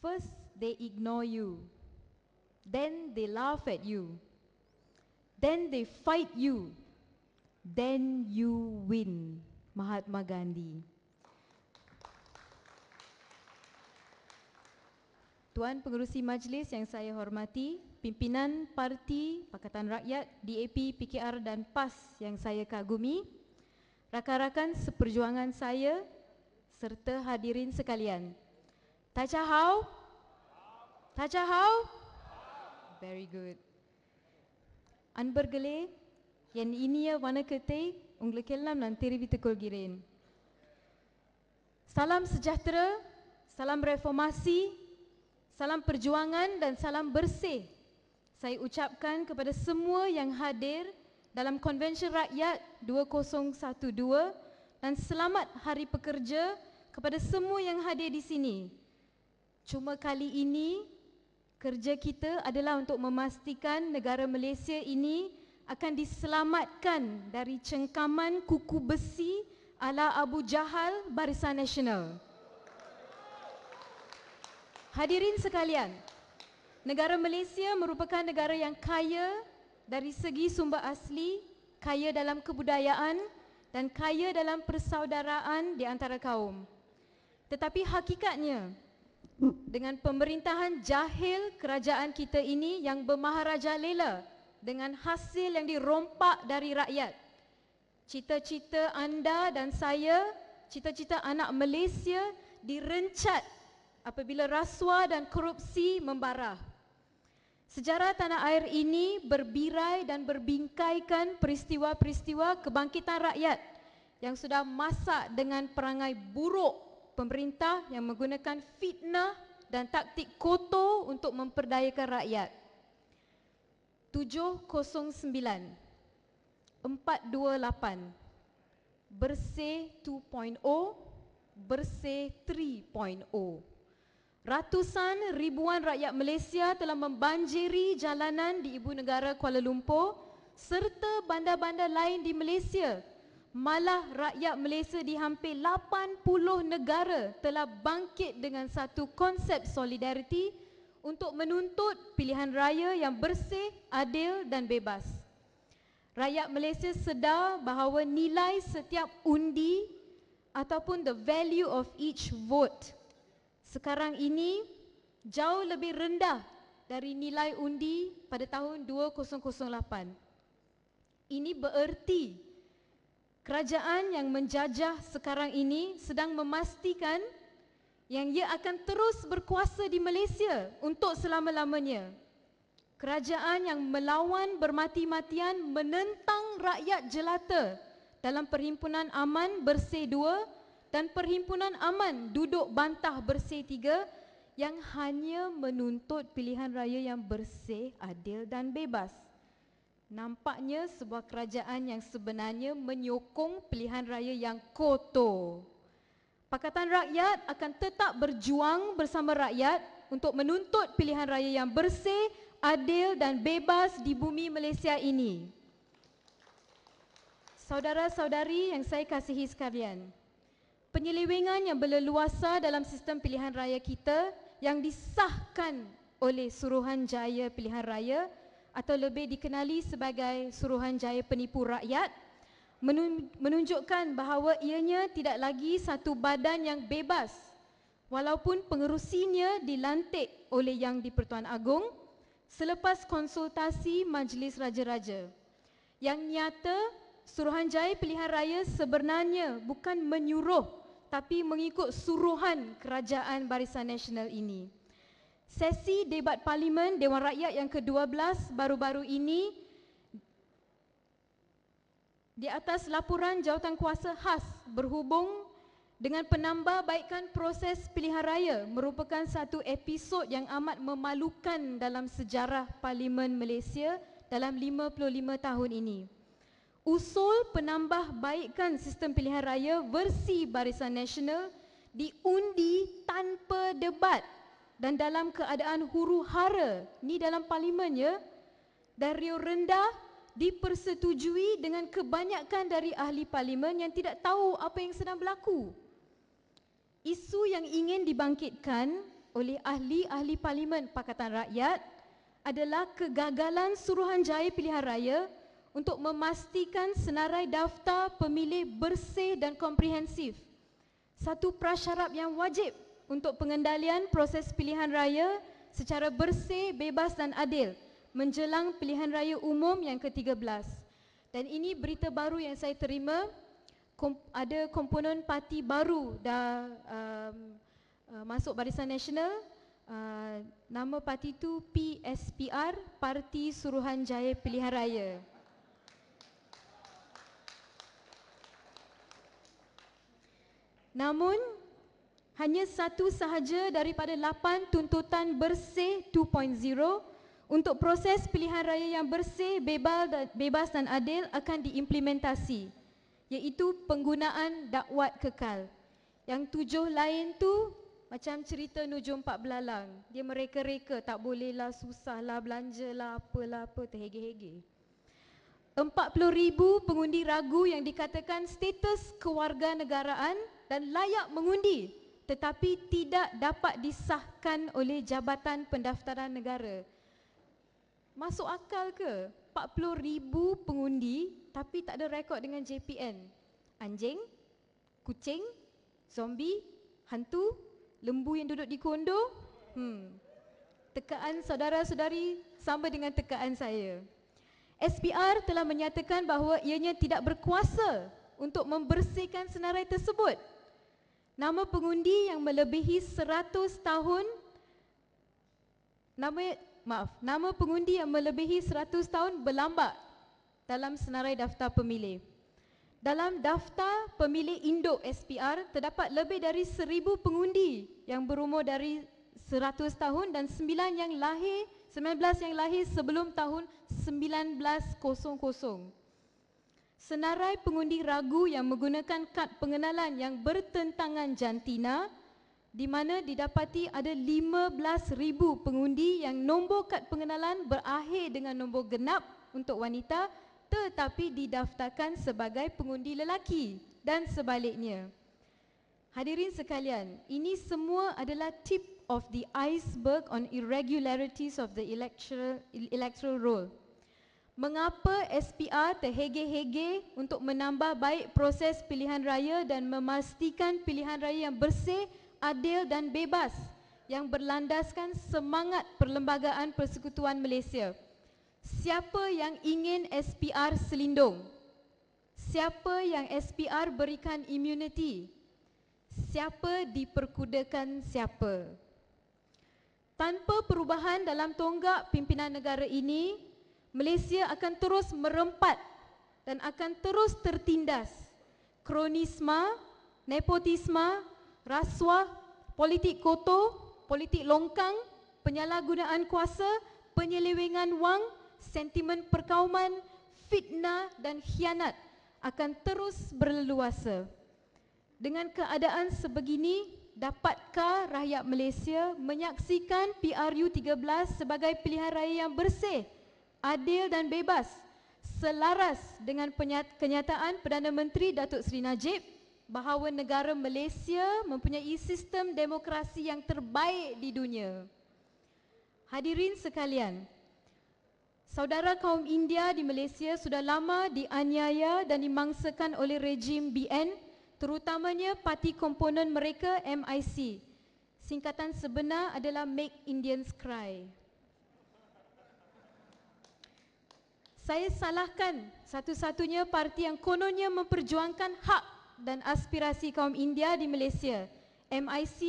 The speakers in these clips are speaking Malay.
First, they ignore you. Then they laugh at you. Then they fight you. Then you win. Mahatma Gandhi. Tuan Pengerusi Majlis yang saya hormati, pimpinan Parti Pakatan Rakyat, DAP, PKR dan PAS yang saya kagumi, rakan-rakan seperjuangan saya serta hadirin sekalian. Tachahau? Tachahau? Very good. Anbergele, yang inia wana kete, unglekelam nanti rivita kolgiren. Salam sejahtera, salam reformasi, salam perjuangan dan salam bersih. Saya ucapkan kepada semua yang hadir dalam Konvensyen Rakyat 2012 dan selamat Hari Pekerja kepada semua yang hadir di sini. Cuma kali ini, kerja kita adalah untuk memastikan negara Malaysia ini akan diselamatkan dari cengkaman kuku besi ala Abu Jahal Barisan Nasional. Hadirin sekalian, negara Malaysia merupakan negara yang kaya dari segi sumber asli, kaya dalam kebudayaan dan kaya dalam persaudaraan di antara kaum. Tetapi hakikatnya, dengan pemerintahan jahil kerajaan kita ini yang bermaharajalela dengan hasil yang dirompak dari rakyat, cita-cita anda dan saya, cita-cita anak Malaysia direncat apabila rasuah dan korupsi membara. Sejarah tanah air ini berbirai dan berbingkaikan peristiwa-peristiwa kebangkitan rakyat yang sudah masak dengan perangai buruk pemerintah yang menggunakan fitnah dan taktik kotor untuk memperdayakan rakyat. 709, 428, Bersih 2.0, Bersih 3.0. Ratusan ribuan rakyat Malaysia telah membanjiri jalanan di ibu negara Kuala Lumpur serta bandar-bandar lain di Malaysia. Malah rakyat Malaysia di hampir 80 negara telah bangkit dengan satu konsep solidariti untuk menuntut pilihan raya yang bersih, adil dan bebas. Rakyat Malaysia sedar bahawa nilai setiap undi ataupun the value of each vote sekarang ini jauh lebih rendah dari nilai undi pada tahun 2008. Ini bererti kerajaan yang menjajah sekarang ini sedang memastikan yang ia akan terus berkuasa di Malaysia untuk selama-lamanya. Kerajaan yang melawan bermati-matian menentang rakyat jelata dalam Perhimpunan Aman Bersih 2 dan Perhimpunan Aman Duduk Bantah Bersih 3 yang hanya menuntut pilihan raya yang bersih, adil dan bebas. Nampaknya sebuah kerajaan yang sebenarnya menyokong pilihan raya yang kotor. Pakatan Rakyat akan tetap berjuang bersama rakyat untuk menuntut pilihan raya yang bersih, adil dan bebas di bumi Malaysia ini. Saudara-saudari yang saya kasihi sekalian, penyelewengan yang berleluasa dalam sistem pilihan raya kita yang disahkan oleh Suruhanjaya Pilihan Raya atau lebih dikenali sebagai Suruhanjaya Penipu Rakyat menunjukkan bahawa ianya tidak lagi satu badan yang bebas walaupun pengerusinya dilantik oleh Yang di-Pertuan Agong selepas konsultasi Majlis Raja-Raja. Yang nyata, Suruhanjaya Pilihan Raya sebenarnya bukan menyuruh tapi mengikut suruhan Kerajaan Barisan Nasional ini. Sesi debat Parlimen Dewan Rakyat yang ke-12 baru-baru ini di atas laporan Jawatankuasa khas berhubung dengan penambahbaikan proses pilihan raya merupakan satu episod yang amat memalukan dalam sejarah Parlimen Malaysia dalam 55 tahun ini. Usul penambahbaikan sistem pilihan raya versi Barisan Nasional diundi tanpa debat dan dalam keadaan huru-hara ni dalam parlimen ya, dan riuh rendah dipersetujui dengan kebanyakan dari ahli parlimen yang tidak tahu apa yang sedang berlaku. Isu yang ingin dibangkitkan oleh ahli-ahli Parlimen Pakatan Rakyat adalah kegagalan Suruhanjaya Pilihan Raya untuk memastikan senarai daftar pemilih bersih dan komprehensif. Satu prasyarat yang wajib untuk pengendalian proses pilihan raya secara bersih, bebas dan adil menjelang pilihan raya umum yang ke-13. Dan ini berita baru yang saya terima, ada komponen parti baru dah masuk Barisan Nasional. Nama parti itu PSPR, Parti Suruhanjaya Pilihan Raya. Namun, hanya satu sahaja daripada 8 tuntutan bersih 2.0 untuk proses pilihan raya yang bersih, bebas dan adil akan diimplementasi, iaitu penggunaan dakwat kekal. Yang 7 lain tu macam cerita Nujum Pak Belalang. Dia mereka-reka, tak bolehlah, susahlah, belanjalah, apalah, apa, terhege-hege. 40,000 pengundi ragu yang dikatakan status kewarganegaraan dan layak mengundi tetapi tidak dapat disahkan oleh Jabatan Pendaftaran Negara. Masuk akal ke? 40,000 pengundi tapi tak ada rekod dengan JPN. Anjing, kucing, zombie, hantu, lembu yang duduk di kondo. Tekaan saudara-saudari sama dengan tekaan saya. SPR telah menyatakan bahawa ianya tidak berkuasa untuk membersihkan senarai tersebut. Nama pengundi yang melebihi 100 tahun nama pengundi yang melebihi 100 tahun berlambak dalam senarai daftar pemilih. Dalam daftar pemilih induk SPR terdapat lebih dari 1,000 pengundi yang berumur dari 100 tahun dan 19 yang lahir sebelum tahun 1900. Senarai pengundi ragu yang menggunakan kad pengenalan yang bertentangan jantina, di mana didapati ada 15,000 pengundi yang nombor kad pengenalan berakhir dengan nombor genap untuk wanita tetapi didaftarkan sebagai pengundi lelaki dan sebaliknya. Hadirin sekalian, ini semua adalah tip of the iceberg on irregularities of the electoral roll. Mengapa SPR terhege-hege untuk menambah baik proses pilihan raya dan memastikan pilihan raya yang bersih, adil dan bebas yang berlandaskan semangat Perlembagaan Persekutuan Malaysia? Siapa yang ingin SPR selindung? Siapa yang SPR berikan immunity? Siapa diperkudakan siapa? Tanpa perubahan dalam tonggak pimpinan negara ini, Malaysia akan terus merempat dan akan terus tertindas kronisma, nepotisma, rasuah, politik kotor, politik longkang, penyalahgunaan kuasa, penyelewengan wang, sentimen perkauman, fitnah dan khianat akan terus berleluasa. Dengan keadaan sebegini, dapatkah rakyat Malaysia menyaksikan PRU 13 sebagai pilihan raya yang bersih, adil dan bebas, selaras dengan kenyataan Perdana Menteri Datuk Seri Najib bahawa negara Malaysia mempunyai sistem demokrasi yang terbaik di dunia? Hadirin sekalian, saudara kaum India di Malaysia sudah lama dianiaya dan dimangsakan oleh rejim BN, terutamanya parti komponen mereka MIC. Singkatan sebenar adalah Make Indians Cry. Saya salahkan satu-satunya parti yang kononnya memperjuangkan hak dan aspirasi kaum India di Malaysia, MIC,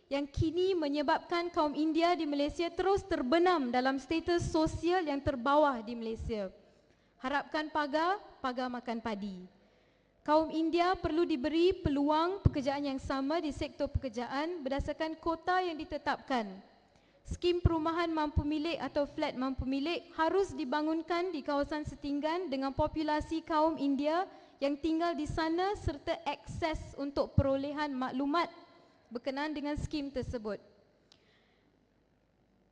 yang kini menyebabkan kaum India di Malaysia terus terbenam dalam status sosial yang terbawah di Malaysia. Harapkan pagar, pagar makan padi. Kaum India perlu diberi peluang pekerjaan yang sama di sektor pekerjaan berdasarkan kota yang ditetapkan. Skim perumahan mampu milik atau flat mampu milik harus dibangunkan di kawasan setinggan dengan populasi kaum India yang tinggal di sana serta akses untuk perolehan maklumat berkenaan dengan skim tersebut.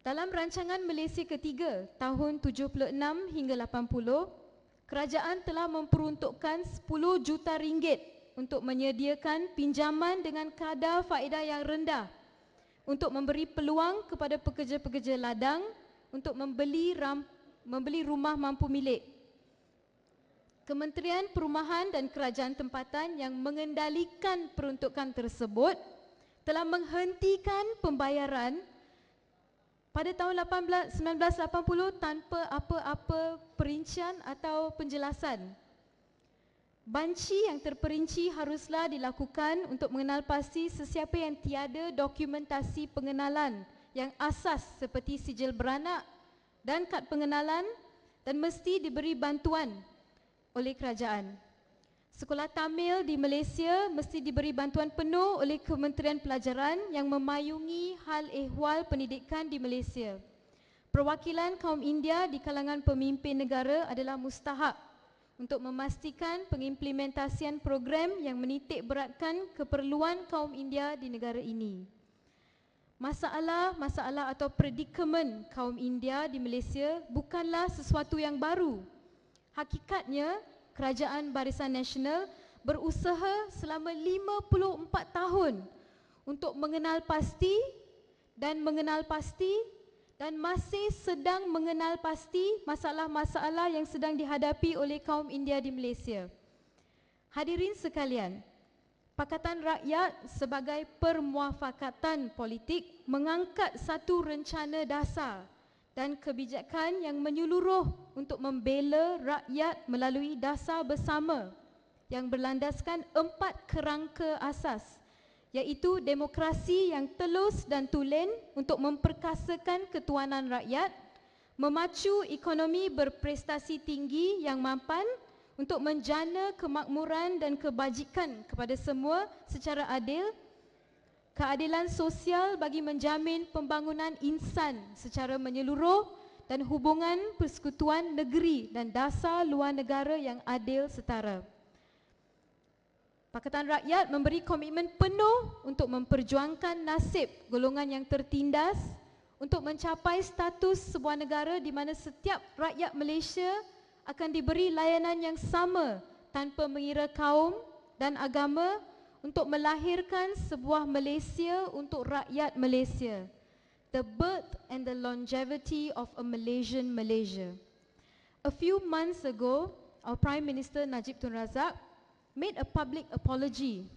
Dalam rancangan Malaysia ketiga tahun 76 hingga 80, kerajaan telah memperuntukkan 10 juta ringgit untuk menyediakan pinjaman dengan kadar faedah yang rendah untuk memberi peluang kepada pekerja-pekerja ladang untuk membeli rumah mampu milik. Kementerian Perumahan dan Kerajaan Tempatan yang mengendalikan peruntukan tersebut telah menghentikan pembayaran pada tahun 1980 tanpa apa-apa perincian atau penjelasan. Banci yang terperinci haruslah dilakukan untuk mengenal pasti sesiapa yang tiada dokumentasi pengenalan yang asas seperti sijil beranak dan kad pengenalan dan mesti diberi bantuan oleh kerajaan. Sekolah Tamil di Malaysia mesti diberi bantuan penuh oleh Kementerian Pelajaran yang memayungi hal ehwal pendidikan di Malaysia. Perwakilan kaum India di kalangan pemimpin negara adalah mustahak untuk memastikan pengimplementasian program yang menitik beratkan keperluan kaum India di negara ini. Masalah atau predikamen kaum India di Malaysia bukanlah sesuatu yang baru. Hakikatnya, Kerajaan Barisan Nasional berusaha selama 54 tahun untuk mengenal pasti dan masih sedang mengenal pasti masalah-masalah yang sedang dihadapi oleh kaum India di Malaysia. Hadirin sekalian, Pakatan Rakyat sebagai permuafakatan politik mengangkat satu rencana dasar dan kebijakan yang menyeluruh untuk membela rakyat melalui dasar bersama yang berlandaskan 4 kerangka asas, iaitu demokrasi yang telus dan tulen untuk memperkasakan ketuanan rakyat, memacu ekonomi berprestasi tinggi yang mampan untuk menjana kemakmuran dan kebajikan kepada semua secara adil, keadilan sosial bagi menjamin pembangunan insan secara menyeluruh dan hubungan persekutuan negeri dan dasar luar negara yang adil setara. Pakatan Rakyat memberi komitmen penuh untuk memperjuangkan nasib golongan yang tertindas untuk mencapai status sebuah negara di mana setiap rakyat Malaysia akan diberi layanan yang sama tanpa mengira kaum dan agama untuk melahirkan sebuah Malaysia untuk rakyat Malaysia. The birth and the longevity of a Malaysian Malaysia. A few months ago, our Prime Minister Najib Tun Razak made a public apology.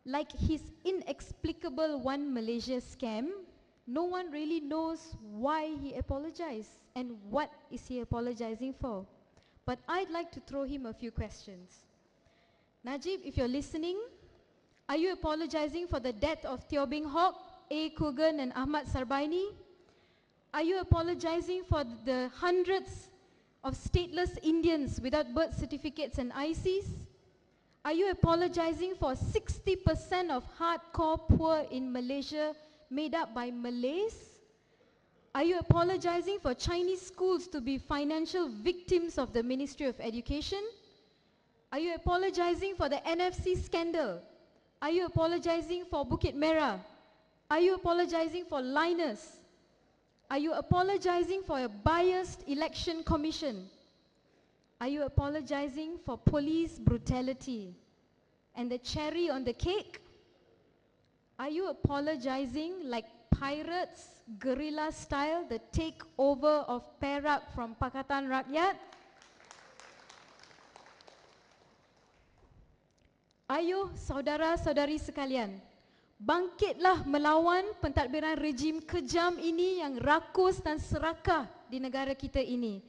Like his inexplicable One Malaysia scam, no one really knows why he apologized and what is he apologizing for. But I'd like to throw him a few questions. Najib, if you're listening, are you apologizing for the death of Teo Bing Hock, A. Kugan and Ahmad Sarbaini? Are you apologizing for the hundreds of stateless Indians without birth certificates and ICs? Are you apologizing for 60% of hardcore poor in Malaysia made up by Malays? Are you apologizing for Chinese schools to be financial victims of the Ministry of Education? Are you apologizing for the NFC scandal? Are you apologizing for Bukit Merah? Are you apologizing for Linus? Are you apologizing for a biased election commission? Are you apologizing for police brutality? And the cherry on the cake? Are you apologizing like pirates, guerrilla style, the takeover of Perak from Pakatan Rakyat? Ayo saudara-saudari sekalian, bangkitlah melawan pentadbiran rejim kejam ini yang rakus dan serakah di negara kita ini.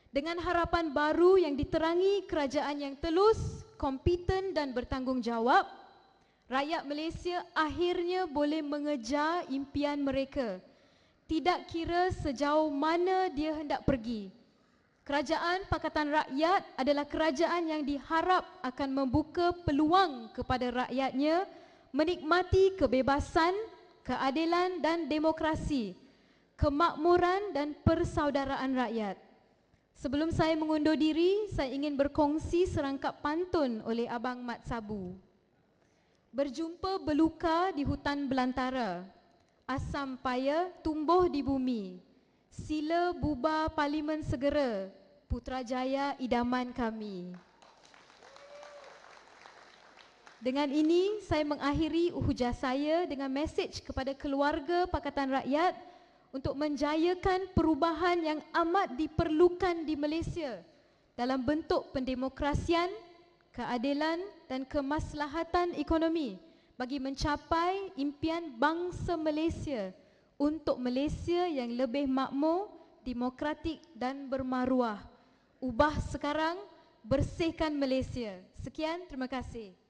Dengan harapan baru yang diterangi kerajaan yang telus, kompeten dan bertanggungjawab, rakyat Malaysia akhirnya boleh mengejar impian mereka, tidak kira sejauh mana dia hendak pergi. Kerajaan Pakatan Rakyat adalah kerajaan yang diharap akan membuka peluang kepada rakyatnya menikmati kebebasan, keadilan dan demokrasi, kemakmuran dan persaudaraan rakyat. Sebelum saya mengundur diri, saya ingin berkongsi serangkap pantun oleh Abang Mat Sabu. Berjumpa beluka di hutan belantara, asam paya tumbuh di bumi. Sila bubar parlimen segera, Putrajaya idaman kami. Dengan ini saya mengakhiri hujah saya dengan mesej kepada keluarga Pakatan Rakyat untuk menjayakan perubahan yang amat diperlukan di Malaysia dalam bentuk pendemokrasian, keadilan dan kemaslahatan ekonomi bagi mencapai impian bangsa Malaysia untuk Malaysia yang lebih makmur, demokratik dan bermaruah. Ubah sekarang, bersihkan Malaysia. Sekian, terima kasih.